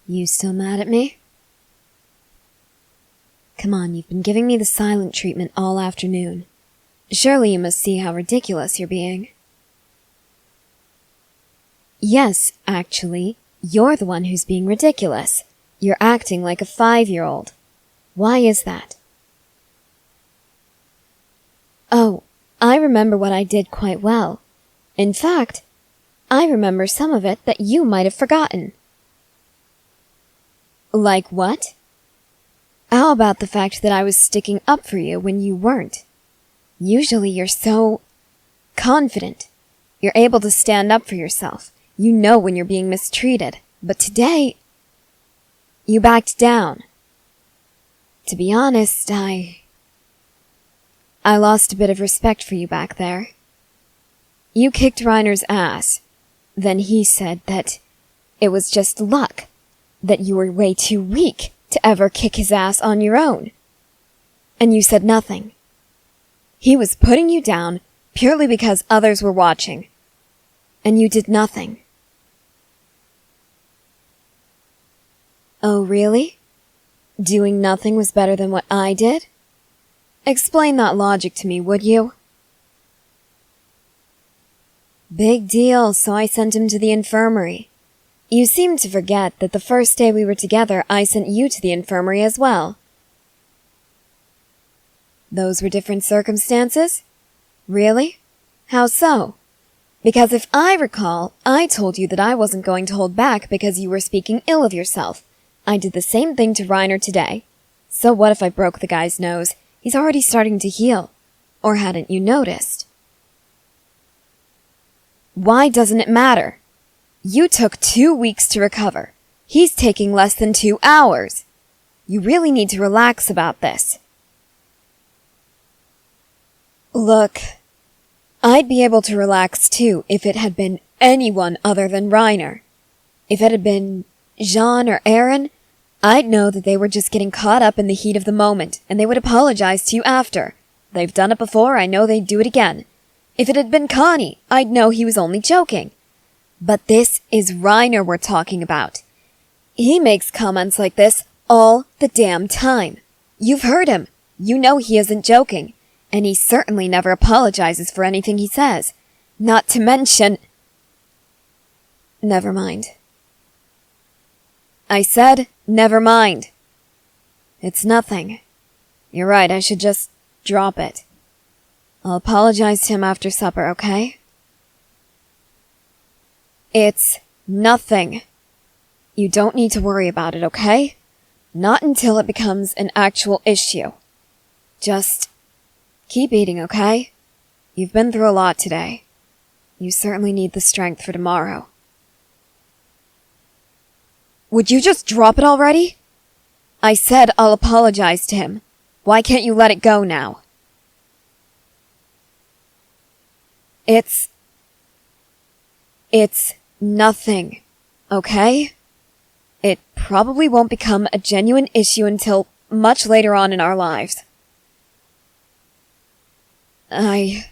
You still mad at me? Come on, you've been giving me the silent treatment all afternoon. Surely you must see how ridiculous you're being. Yes, actually, you're the one who's being ridiculous. You're acting like a 5-year-old. Why is that? Oh, I remember what I did quite well. In fact, I remember some of it that you might have forgotten. Like what? How about the fact that I was sticking up for you when you weren't? Usually you're so confident. You're able to stand up for yourself. You know when you're being mistreated. But today, you backed down. To be honest, I lost a bit of respect for you back there. You kicked Reiner's ass. Then he said that it was just luck, that you were way too weak to ever kick his ass on your own. And you said nothing. He was putting you down purely because others were watching. And you did nothing. Oh, really? Doing nothing was better than what I did? Explain that logic to me, would you? Big deal, so I sent him to the infirmary. You seem to forget that the first day we were together, I sent you to the infirmary as well. Those were different circumstances? Really? How so? Because if I recall, I told you that I wasn't going to hold back because you were speaking ill of yourself. I did the same thing to Reiner today. So what if I broke the guy's nose? He's already starting to heal. Or hadn't you noticed? Why doesn't it matter? You took 2 weeks to recover. He's taking less than 2 hours. You really need to relax about this. Look, I'd be able to relax too if it had been anyone other than Reiner. If it had been Jean or Aaron, I'd know that they were just getting caught up in the heat of the moment, and they would apologize to you after. They've done it before, I know they'd do it again. If it had been Connie, I'd know he was only joking. But this is Reiner we're talking about. He makes comments like this all the damn time. You've heard him. You know he isn't joking. And he certainly never apologizes for anything he says. Not to mention... Never mind. I said, never mind. It's nothing. You're right, I should just drop it. I'll apologize to him after supper, okay? It's nothing. You don't need to worry about it, okay? Not until it becomes an actual issue. Just keep eating, okay? You've been through a lot today. You certainly need the strength for tomorrow. Would you just drop it already? I said I'll apologize to him. Why can't you let it go now? It's nothing, okay? It probably won't become a genuine issue until much later on in our lives. I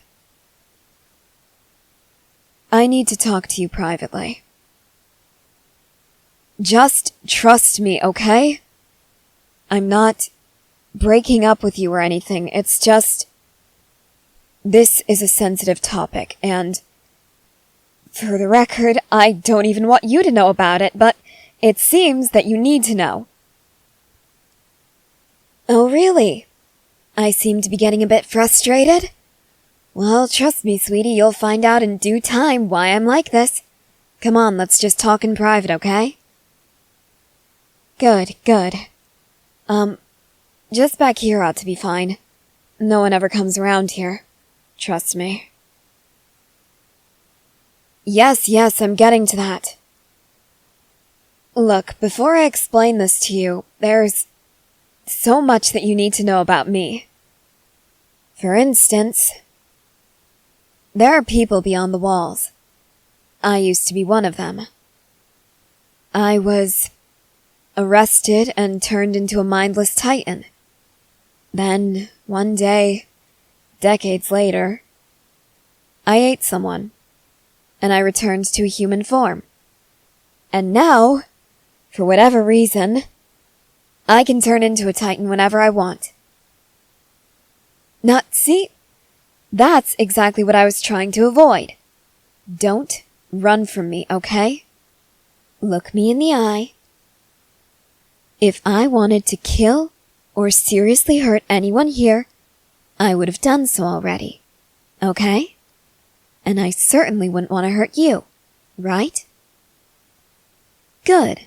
need to talk to you privately. Just trust me, okay? I'm not breaking up with you or anything. It's just... This is a sensitive topic, and... For the record, I don't even want you to know about it, but it seems that you need to know. Oh, really? I seem to be getting a bit frustrated? Well, trust me, sweetie, you'll find out in due time why I'm like this. Come on, let's just talk in private, okay? Good. Just back here ought to be fine. No one ever comes around here. Trust me. Yes, I'm getting to that. Look, before I explain this to you, there's so much that you need to know about me. For instance, there are people beyond the walls. I used to be one of them. I was arrested and turned into a mindless titan. Then, one day, decades later, I ate someone, and I returned to a human form. And now, for whatever reason, I can turn into a Titan whenever I want. See? That's exactly what I was trying to avoid. Don't run from me, okay? Look me in the eye. If I wanted to kill or seriously hurt anyone here, I would have done so already, okay? And I certainly wouldn't want to hurt you, right? Good.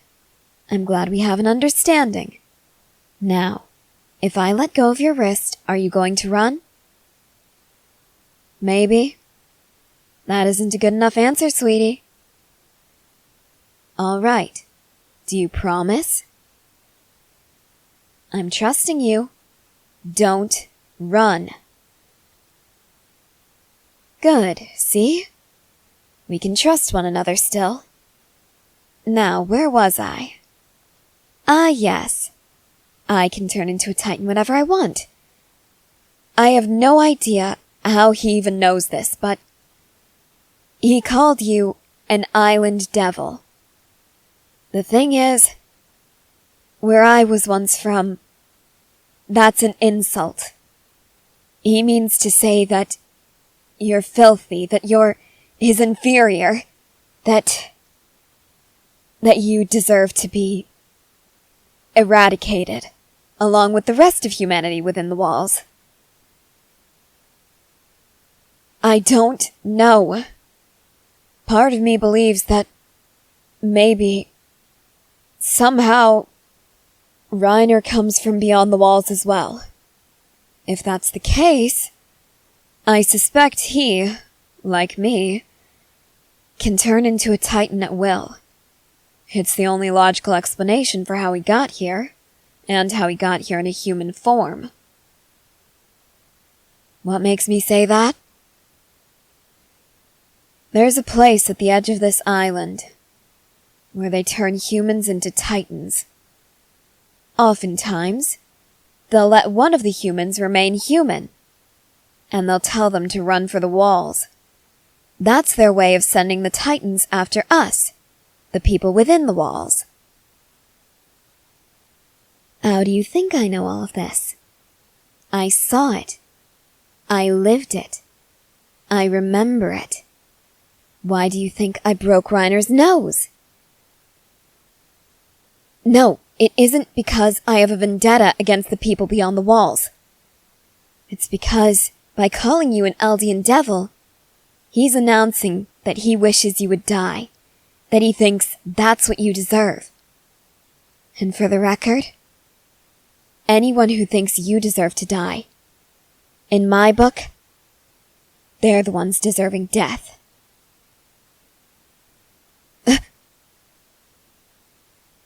I'm glad we have an understanding. Now, if I let go of your wrist, are you going to run? Maybe. That isn't a good enough answer, sweetie. All right. Do you promise? I'm trusting you. Don't run. Good, see? We can trust one another still. Now, where was I? Ah, yes. I can turn into a Titan whenever I want. I have no idea how he even knows this, but he called you an island devil. The thing is, where I was once from, that's an insult. He means to say that you're filthy, that you're his inferior, that you deserve to be eradicated, along with the rest of humanity within the walls. I don't know. Part of me believes that maybe, somehow, Reiner comes from beyond the walls as well. If that's the case, I suspect he, like me, can turn into a Titan at will. It's the only logical explanation for how he got here, and how he got here in a human form. What makes me say that? There's a place at the edge of this island where they turn humans into Titans. Oftentimes, they'll let one of the humans remain human, and they'll tell them to run for the walls. That's their way of sending the Titans after us, the people within the walls. How do you think I know all of this? I saw it. I lived it. I remember it. Why do you think I broke Reiner's nose? No, it isn't because I have a vendetta against the people beyond the walls. It's because, by calling you an Eldian devil, he's announcing that he wishes you would die, that he thinks that's what you deserve. And for the record, anyone who thinks you deserve to die, in my book, they're the ones deserving death.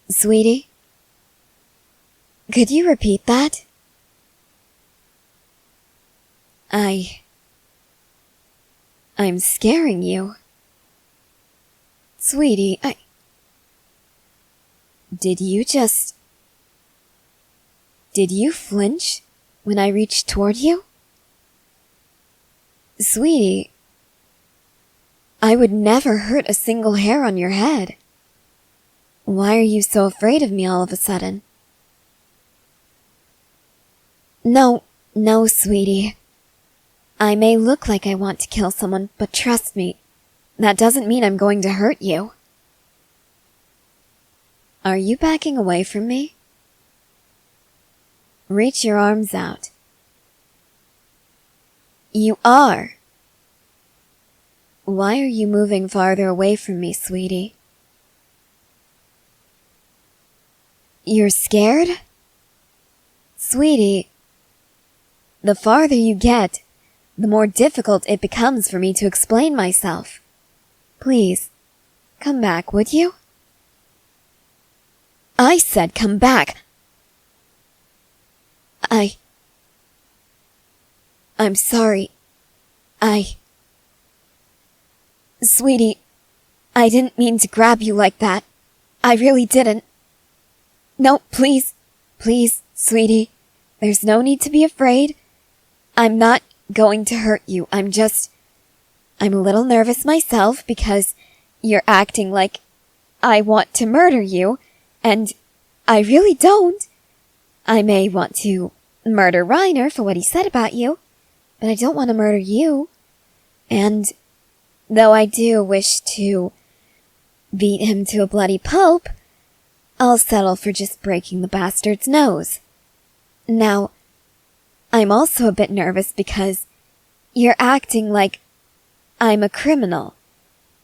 Sweetie, could you repeat that? I'm scaring you. Sweetie, Did you flinch when I reached toward you? Sweetie, I would never hurt a single hair on your head. Why are you so afraid of me all of a sudden? No, sweetie. I may look like I want to kill someone, but trust me, that doesn't mean I'm going to hurt you. Are you backing away from me? Reach your arms out. You are. Why are you moving farther away from me, sweetie? You're scared? Sweetie, the farther you get, the more difficult it becomes for me to explain myself. Please, come back, would you? I said come back. I'm sorry. Sweetie, I didn't mean to grab you like that. I really didn't. No, please, sweetie. There's no need to be afraid. I'm not going to hurt you. I'm a little nervous myself because you're acting like I want to murder you, And I really don't. I may want to murder Reiner for what he said about you, but I don't want to murder you. And though I do wish to beat him to a bloody pulp, I'll settle for just breaking the bastard's nose. Now, I'm also a bit nervous because you're acting like I'm a criminal.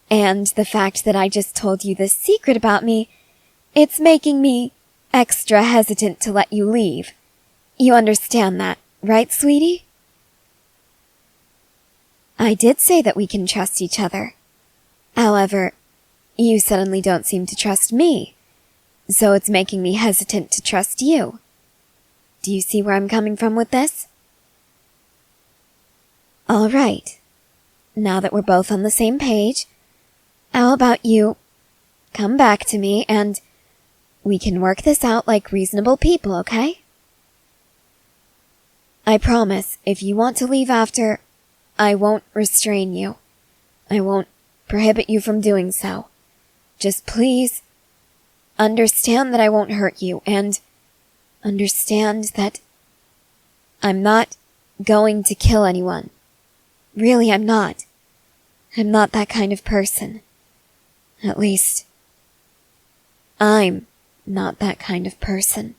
And the fact that I just told you this secret about me, it's making me extra hesitant to let you leave. You understand that, right, sweetie? I did say that we can trust each other. However, you suddenly don't seem to trust me, so it's making me hesitant to trust you. Do you see where I'm coming from with this? All right. Now that we're both on the same page, how about you come back to me and we can work this out like reasonable people, okay? I promise, if you want to leave after, I won't restrain you. I won't prohibit you from doing so. Just please understand that I won't hurt you, and understand that I'm not going to kill anyone. Really, I'm not. I'm not that kind of person. At least, I'm not that kind of person.